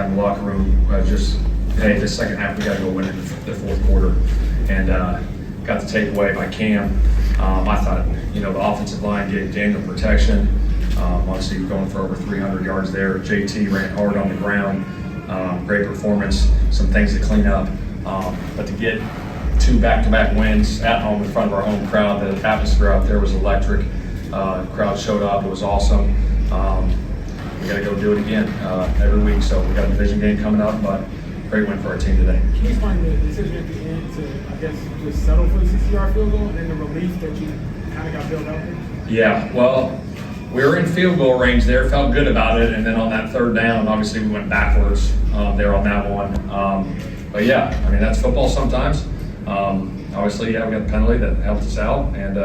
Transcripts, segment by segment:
in the locker room, hey, this second half we got to go win it in the fourth quarter, and got the takeaway by Cam. I thought, the offensive line gave Daniel protection. Obviously going for over 300 yards there. JT ran hard on the ground. Great performance. Some things to clean up, but to get 2 back-to-back wins at home in front of our home crowd, the atmosphere out there was electric. Crowd showed up. It was awesome. We got to go do it again every week. So we got a division game coming up, but great win for our team today. Can you explain the decision at the end to, I guess, just settle for the 60-yard field goal and then the relief that you kind of got built out there? Yeah, well, we were in field goal range there, felt good about it, and then on that third down, obviously we went backwards there on that one. But yeah, that's football sometimes. Obviously, we got the penalty that helped us out, and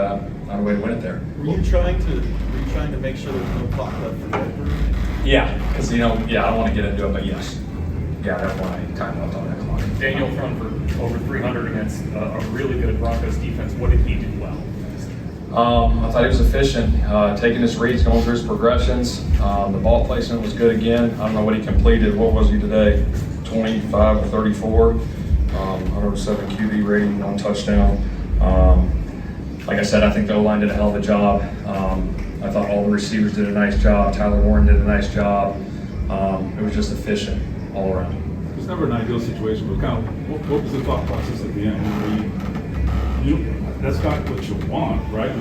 found a way to win it there. Were you trying to make sure there's no clock left for that? Yeah, because I don't want to get into it, but yes. Yeah, I don't want any time left on that clock. Daniel thrown for over 300 against a really good Broncos defense. What did he do well? I thought he was efficient, taking his reads, going through his progressions. The ball placement was good again. I don't know what he completed. What was he today? 25 or 34. 107 QB rating, 1 touchdown. Like I said, I think the O-line did a hell of a job. I thought all the receivers did a nice job. Tyler Warren did a nice job. It was just efficient all around. It's never an ideal situation, but kind of what was the thought process at the end? That's not what you want, right?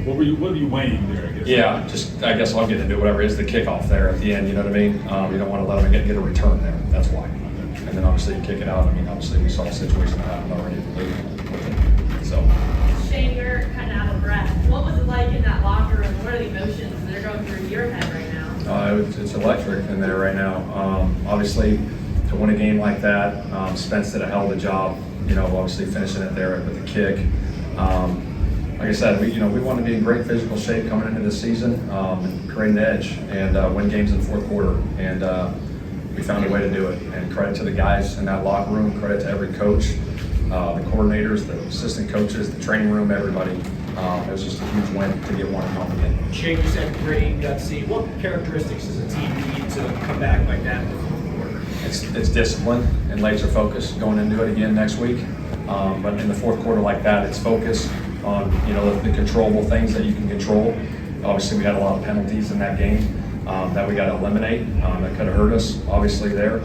What are you weighing there, I guess? Yeah, I guess I'll get into whatever is the kickoff there at the end, you know what I mean? You don't want to let them get a return there, that's why. And then obviously you kick it out. Obviously we saw a situation that happened already with it. So. Shane, you're kind of out of breath. What was it like in that locker room? What are the emotions that are going through your head right now? It's electric in there right now. Obviously, to win a game like that, Spence did a hell of a job. Obviously finishing it there with the kick. Like I said, we want to be in great physical shape coming into this season, and create an edge and win games in the fourth quarter. And we found a way to do it. And credit to the guys in that locker room. Credit to every coach, the coordinators, the assistant coaches, the training room, everybody. It was just a huge win to get one home again. Shane, you said gritty, gutsy. What characteristics does a team need to come back like that in the fourth quarter? It's discipline and laser focus going into it again next week. But in the fourth quarter like that, it's focus on the controllable things that you can control. Obviously, we had a lot of penalties in that game that we got to eliminate. That could have hurt us, obviously there.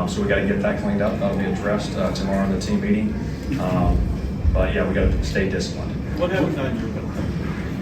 So we got to get that cleaned up. That'll be addressed tomorrow in the team meeting. But yeah, we got to stay disciplined. What happened on your penalty?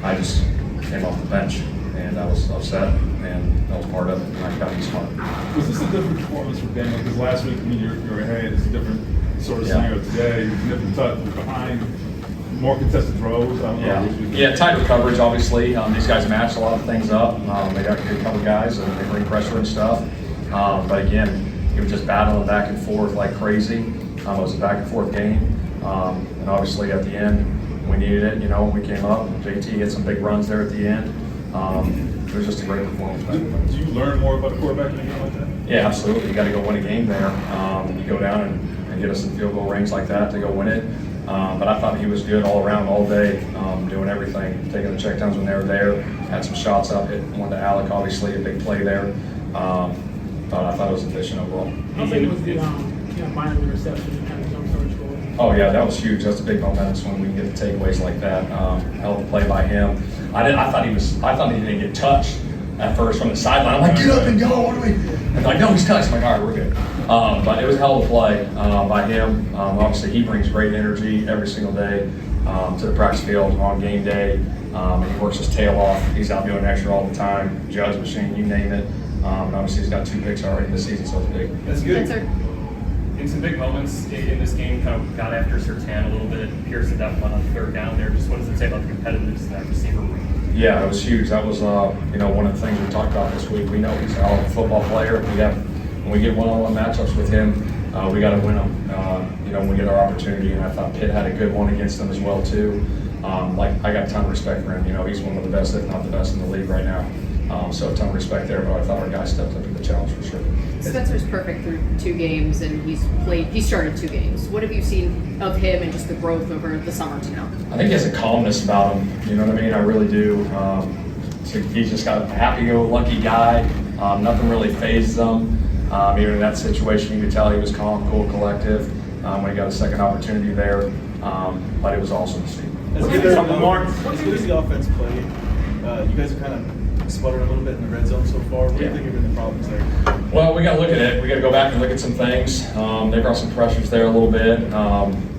I just came off the bench and I was upset, and that was part of it. And I got to be smart. Was this a different performance for Daniel? Because last week when you're ahead, it's a different sort of scenario today. Different touch, behind, more contested throws. I don't know. Yeah, tighter coverage, obviously. These guys match a lot of things up. They got good cover guys, and they bring pressure and stuff. But again, he was just battling back and forth like crazy. It was a back and forth game. And obviously at the end, we needed it. We came up. JT hit some big runs there at the end. It was just a great performance. Do you learn more about a quarterback in a game like that? Yeah, absolutely. You got to go win a game there. You go down and get us in field goal range like that to go win it. But I thought he was good all around, all day, doing everything, taking the checkdowns when they were there. Had some shots up, hit one to Alec, obviously a big play there. But I thought it was efficient overall. I think it was the minor reception and kind of jump score. Oh yeah, that was huge. That's a big momentum swing. We can get the takeaways like that. Hell of a play by him. I thought he didn't get touched at first from the sideline. I'm like, get up and go. What are we? And like, no, he's touched. I'm like, all right, we're good. But it was a hell of a play by him. Obviously, he brings great energy every single day to the practice field on game day. And he works his tail off. He's out doing extra all the time. Judge machine, you name it. And obviously, he's got 2 picks already this season, so it's big. That's good. That's In some big moments in this game, kind of got after Sertan a little bit. Pearson definitely on third down there. Just what does it say about the competitiveness in that receiver room? Yeah, it was huge. That was one of the things we talked about this week. We know he's a hell of a football player. When we get one-on-one matchups with him, we got to win them. When we get our opportunity, and I thought Pitt had a good one against them as well too. I got a ton of respect for him. He's one of the best, if not the best, in the league right now. So a ton of respect there, but I thought our guys stepped up to the challenge for sure. Spencer's perfect through 2 games, and he started 2 games. What have you seen of him and just the growth over the summer to now? I think he has a calmness about him. You know what I mean? I really do. So he's just got a happy-go-lucky guy. Nothing really phases him. Even in that situation, you could tell he was calm, cool, collective when he got a second opportunity there. But it was awesome to see. As good as the offense played, you guys have kind of sputtered a little bit in the red zone so far. What do you think have been the problems there? Well, we got to look at it. We got to go back and look at some things. They brought some pressures there a little bit.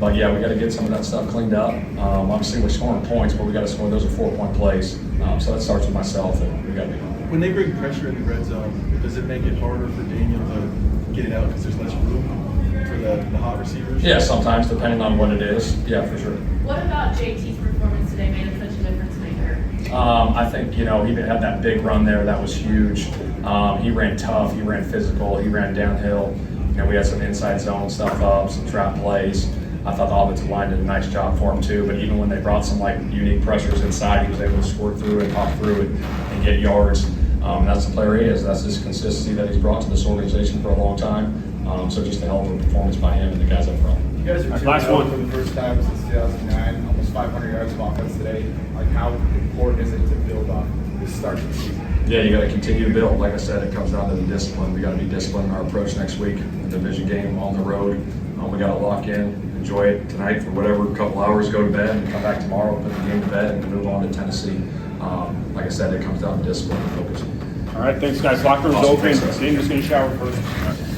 But yeah, we got to get some of that stuff cleaned up. Obviously, we're scoring points, but we got to score. Those are 4-point plays. So that starts with myself, and we got to be. When they bring pressure in the red zone, does it make it harder for Daniel to get it out because there's less room for the hot receivers? Yeah, sometimes, depending on what it is. Yeah, for sure. What about JT's performance today made him such a difference maker? I think, he had that big run there. That was huge. He ran tough. He ran physical. He ran downhill. We had some inside zone stuff up, some trap plays. I thought the offensive line did a nice job for him too. But even when they brought some unique pressures inside, he was able to squirt through and pop through and get yards. That's the player he is. That's his consistency that he's brought to this organization for a long time. So just a hell of a performance by him and the guys up front. You guys are Last 2-0 one. for the first time since 2009, almost 500 yards of offense today. Like, how important is it to build on this start of the season? Yeah, you got to continue to build. Like I said, it comes down to the discipline. We got to be disciplined in our approach next week. The division game on the road. We got to lock in, enjoy it tonight for whatever couple hours, go to bed, and come back tomorrow, put the game to bed, and move on to Tennessee. Like I said, it comes down to discipline and focus. All right, thanks, guys. Locker room's Awesome. open. Thanks, guys. Daniel's going to shower first.